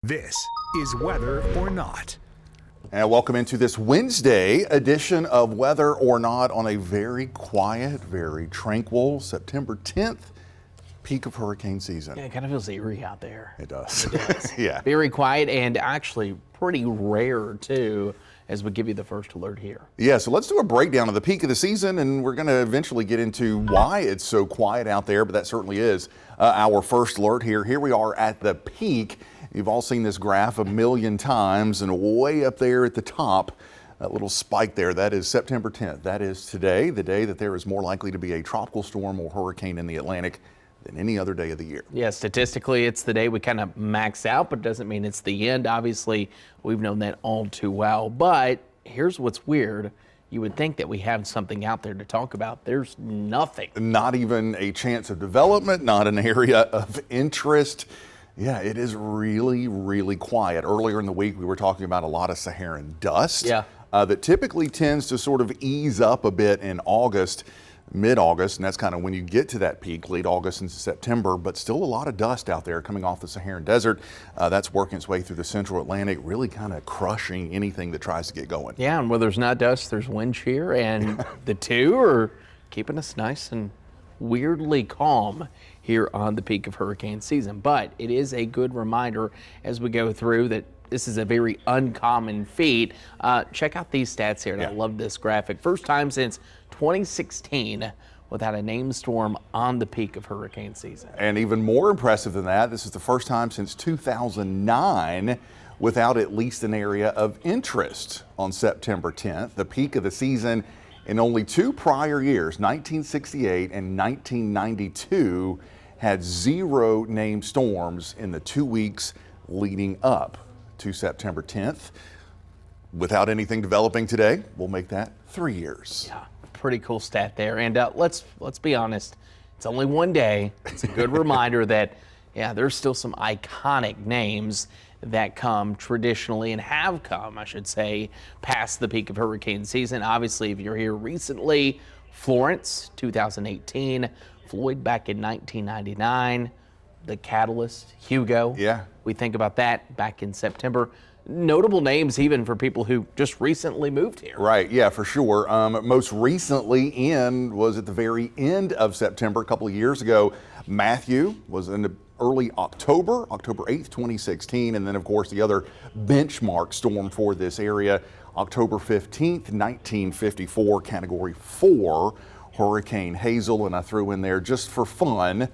This is Weather or Not. And welcome into this Wednesday edition of Weather or Not on a very quiet, very tranquil September 10th, peak of hurricane season. Yeah, it kind of feels eerie out there. It does. It does. Yeah. Very quiet and actually pretty rare too, as we give you the first alert here. Yeah, so let's do a breakdown of the peak of the season, and we're going to eventually get into why it's so quiet out there, but that certainly is our first alert here. Here we are at the peak. You've all seen this graph a million times, and way up there at the top, that little spike there, that is September 10th. That is today, the day that there is more likely to be a tropical storm or hurricane in the Atlantic than any other day of the year. Yeah, statistically, it's the day we kind of max out, but doesn't mean it's the end. Obviously, we've known that all too well. But here's what's weird. You would think that we have something out there to talk about. There's nothing. Not even a chance of development, not an area of interest. Yeah, it is really, really quiet. Earlier in the week, we were talking about a lot of Saharan dust that typically tends to sort of ease up a bit in August, mid-August, and that's kind of when you get to that peak, late August into September, but still a lot of dust out there coming off the Saharan desert. That's working its way through the central Atlantic, really kind of crushing anything that tries to get going. Yeah, and where there's not dust, there's wind shear, and the two are keeping us nice and weirdly calm here on the peak of hurricane season. But it is a good reminder as we go through that this is a very uncommon feat. Check out these stats here, and I love this graphic. First time since 2016 without a named storm on the peak of hurricane season. And even more impressive than that, this is the first time since 2009 without at least an area of interest on September 10th. The peak of the season in only two prior years, 1968 and 1992, had zero named storms in the 2 weeks leading up to September 10th. Without anything developing today, we'll make that 3 years. Yeah, pretty cool stat there. And let's be honest, it's only one day. It's a good reminder that, yeah, there's still some iconic names that come traditionally and have come, I should say, past the peak of hurricane season. Obviously, if you're here recently, Florence, 2018, Floyd back in 1999, the Catalyst, Hugo. Yeah. We think about that back in September. Notable names even for people who just recently moved here. Right, yeah, for sure. Most recently was at the very end of September, a couple of years ago. Matthew was in the early October 8th, 2016. And then, of course, the other benchmark storm for this area, October 15th, 1954, Category 4, Hurricane Hazel. And I threw in there just for fun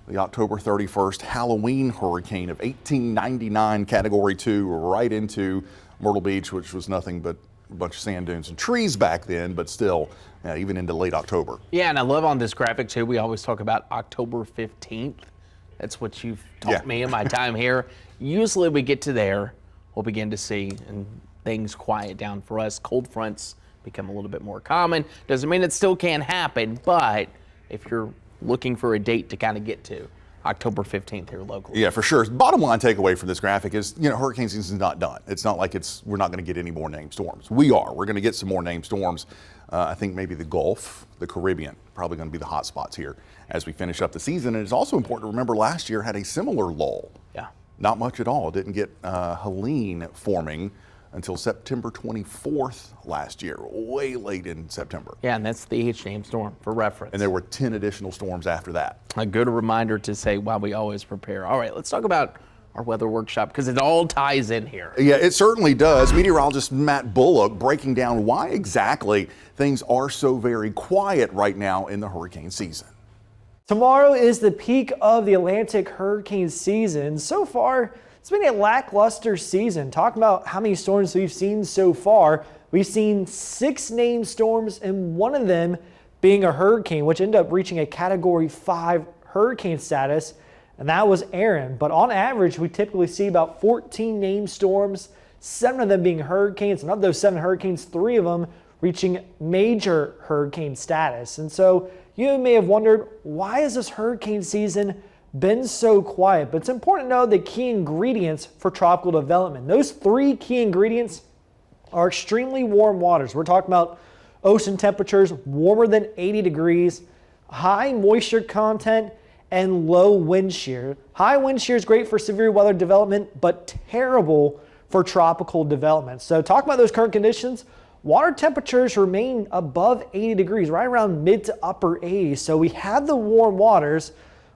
the October 31st Halloween hurricane of 1899, Category 2, right into Myrtle Beach, which was nothing but a bunch of sand dunes and trees back then, but still, even into late October. Yeah, and I love on this graphic, too, we always talk about October 15th. That's what you've taught me in my time here. Usually we get to there, we'll begin to see and things quiet down for us. Cold fronts become a little bit more common. Doesn't mean it still can't happen, but if you're looking for a date to kind of get to, October 15th here locally. Yeah, for sure. Bottom line takeaway from this graphic is, hurricane season is not done. It's not like we're not going to get any more named storms. We're going to get some more named storms. I think maybe the Gulf, the Caribbean, probably going to be the hot spots here as we finish up the season. And it's also important to remember last year had a similar lull. Yeah. Not much at all. Didn't get Helene forming until September 24th last year, way late in September. Yeah, and that's the H named storm for reference. And there were 10 additional storms after that. A good reminder to say why we always prepare. All right, let's talk about our weather workshop because it all ties in here. Yeah, it certainly does. Meteorologist Matt Bullock breaking down why exactly things are so very quiet right now in the hurricane season. Tomorrow is the peak of the Atlantic hurricane season. So far, it's been a lackluster season. Talking about how many storms we've seen so far, we've seen 6 named storms and one of them being a hurricane, which ended up reaching a Category 5 hurricane status, and that was Aaron. But on average, we typically see about 14 named storms, 7 of them being hurricanes, and of those 7 hurricanes, 3 of them reaching major hurricane status. And so you may have wondered, why is this hurricane season been so quiet? But it's important to know the key ingredients for tropical development. Those 3 key ingredients are extremely warm waters. We're talking about ocean temperatures warmer than 80 degrees, high moisture content, and low wind shear. High wind shear is great for severe weather development, but terrible for tropical development. So talking about those current conditions, water temperatures remain above 80 degrees, right around mid to upper 80s. So we have the warm waters.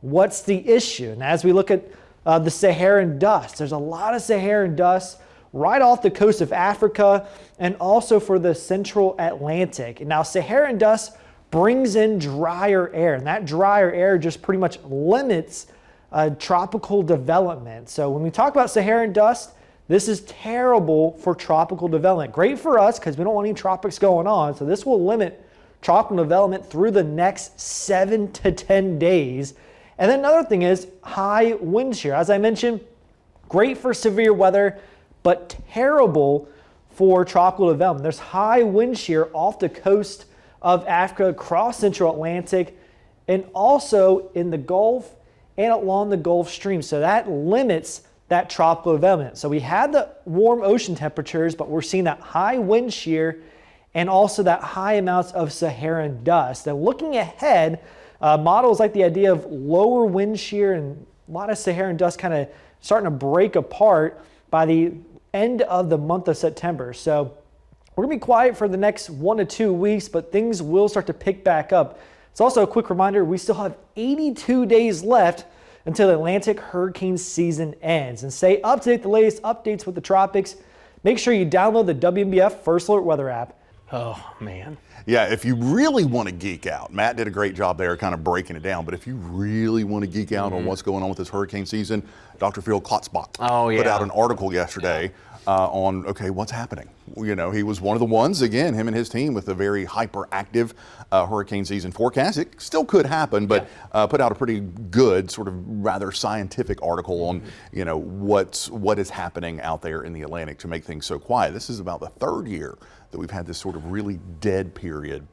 What's the issue? And as we look at the Saharan dust, there's a lot of Saharan dust right off the coast of Africa and also for the central Atlantic. And now Saharan dust brings in drier air, and that drier air just pretty much limits tropical development. So when we talk about Saharan dust, this is terrible for tropical development. Great for us because we don't want any tropics going on. So this will limit tropical development through the next 7 to 10 days. And then another thing is high wind shear. As I mentioned, great for severe weather, but terrible for tropical development. There's high wind shear off the coast of Africa, across central Atlantic, and also in the Gulf and along the Gulf Stream. So that limits that tropical development. So we had the warm ocean temperatures, but we're seeing that high wind shear and also that high amounts of Saharan dust. And looking ahead, models like the idea of lower wind shear and a lot of Saharan dust kind of starting to break apart by the end of the month of September. So we're going to be quiet for the next 1 to 2 weeks, but things will start to pick back up. It's also a quick reminder, we still have 82 days left until the Atlantic hurricane season ends. And stay up to date with the latest updates with the tropics. Make sure you download the WMBF First Alert Weather app. Oh, man. Yeah, if you really want to geek out, Matt did a great job there kind of breaking it down, but if you really want to geek out on what's going on with this hurricane season, Dr. Phil Klotzbach put out an article yesterday on, okay, what's happening? You know, he was one of the ones, again, him and his team with a very hyperactive hurricane season forecast. It still could happen, but put out a pretty good, sort of rather scientific article on, you know, what is happening out there in the Atlantic to make things so quiet. This is about the third year that we've had this sort of really dead period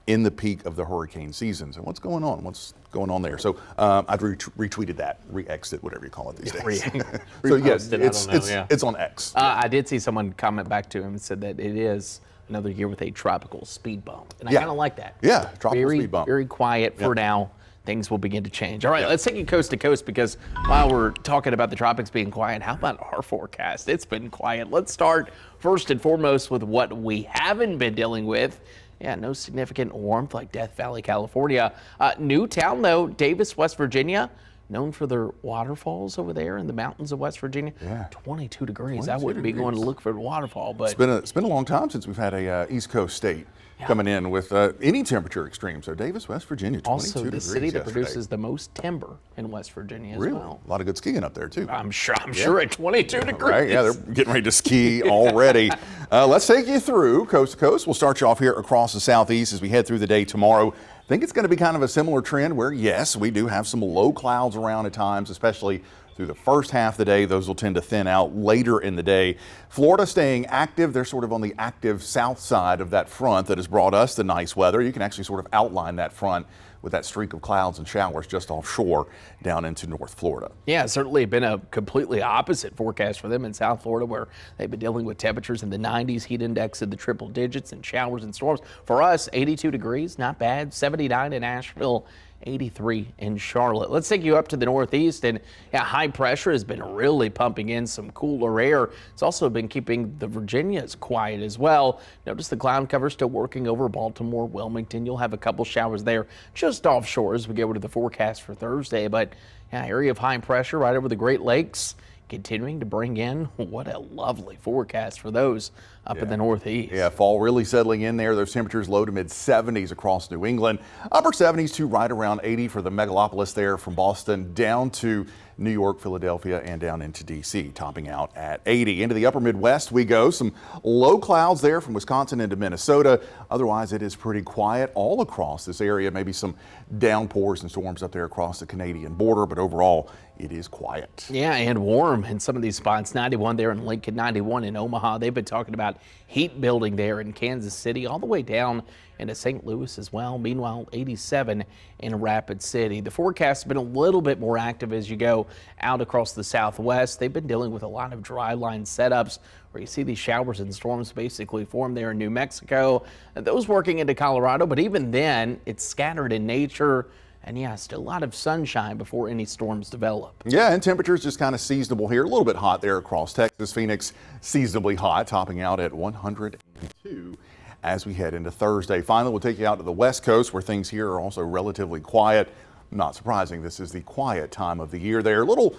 in the peak of the hurricane season. So what's going on? What's going on there? So I've retweeted that, re-X'd it, whatever you call it these days. So yes, it's on X. I did see someone comment back to him and said that it is another year with a tropical speed bump. And I kind of like that. Yeah, tropical speed bump. Very quiet for now. Things will begin to change. All right, let's take you coast to coast because while we're talking about the tropics being quiet, how about our forecast? It's been quiet. Let's start first and foremost with what we haven't been dealing with. Yeah, no significant warmth like Death Valley, California. New town, though, Davis, West Virginia, known for their waterfalls over there in the mountains of West Virginia. 22 degrees. I wouldn't be going to look for a waterfall, but it's been a long time since we've had a East Coast state coming in with any temperature extreme. So Davis, West Virginia, 22 also the degrees city that yesterday. produces the most timber in West Virginia as well. A lot of good skiing up there too. I'm sure at 22 degrees. Right? Yeah, they're getting ready to ski already. Let's take you through coast to coast. We'll start you off here across the southeast as we head through the day tomorrow. I think it's going to be kind of a similar trend where, yes, we do have some low clouds around at times, especially through the first half of the day. Those will tend to thin out later in the day. Florida staying active. They're sort of on the active south side of that front that has brought us the nice weather. You can actually sort of outline that front with that streak of clouds and showers just offshore down into North Florida. Yeah, it's certainly been a completely opposite forecast for them in South Florida, where they've been dealing with temperatures in the 90s, heat index in the triple digits, and showers and storms. For us, 82 degrees, not bad. 79 in Asheville, 83 in Charlotte. Let's take you up to the northeast, and high pressure has been really pumping in some cooler air. It's also been keeping the Virginias quiet as well. Notice the cloud cover still working over Baltimore, Wilmington. You'll have a couple showers there just offshore as we go to the forecast for Thursday, but area of high pressure right over the Great Lakes, continuing to bring in what a lovely forecast for those up in the northeast. Yeah, fall really settling in there. Those temperatures low to mid 70s across New England. Upper 70s to right around 80 for the megalopolis there from Boston down to New York, Philadelphia, and down into D.C., topping out at 80. Into the upper Midwest we go. Some low clouds there from Wisconsin into Minnesota. Otherwise, it is pretty quiet all across this area. Maybe some downpours and storms up there across the Canadian border, but overall, it is quiet. Yeah, and warm in some of these spots. 91 there in Lincoln, 91 in Omaha. They've been talking about heat building there in Kansas City, all the way down into St. Louis as well. Meanwhile, 87 in Rapid City. The forecast has been a little bit more active as you go out across the southwest. They've been dealing with a lot of dry line setups where you see these showers and storms basically form there in New Mexico. Those working into Colorado, but even then, it's scattered in nature. And yeah, still a lot of sunshine before any storms develop. Yeah, and temperatures just kind of seasonable here. A little bit hot there across Texas. Phoenix, seasonably hot, topping out at 102 as we head into Thursday. Finally, we'll take you out to the West Coast where things here are also relatively quiet. Not surprising, this is the quiet time of the year there. A little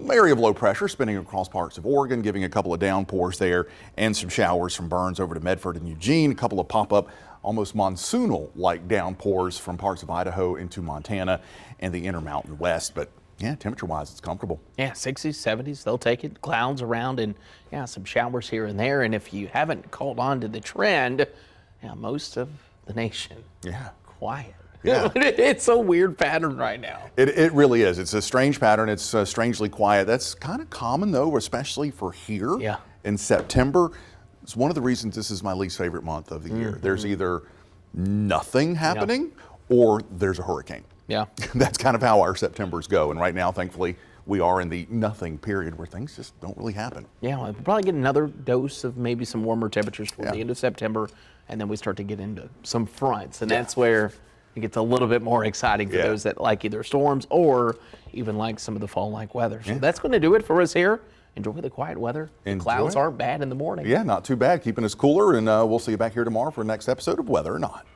area of low pressure spinning across parts of Oregon, giving a couple of downpours there and some showers from Burns over to Medford and Eugene. A couple of pop-up, almost monsoonal-like downpours from parts of Idaho into Montana and the Intermountain West. But yeah, temperature-wise, it's comfortable. Yeah, 60s, 70s, they'll take it. Clouds around and yeah, some showers here and there. And if you haven't caught on to the trend, yeah, most of the nation, quiet. Yeah. It's a weird pattern right now. It really is. It's a strange pattern. It's strangely quiet. That's kind of common, though, especially for here in September. It's one of the reasons this is my least favorite month of the year. There's either nothing happening or there's a hurricane. Yeah. That's kind of how our Septembers go. And right now, thankfully, we are in the nothing period where things just don't really happen. Yeah, we'll probably get another dose of maybe some warmer temperatures toward the end of September, and then we start to get into some fronts, and that's where it gets a little bit more exciting for those that like either storms or even like some of the fall-like weather. So that's going to do it for us here. Enjoy the quiet weather. The clouds aren't bad in the morning. Yeah, not too bad. Keeping us cooler, and we'll see you back here tomorrow for the next episode of Weather or Not.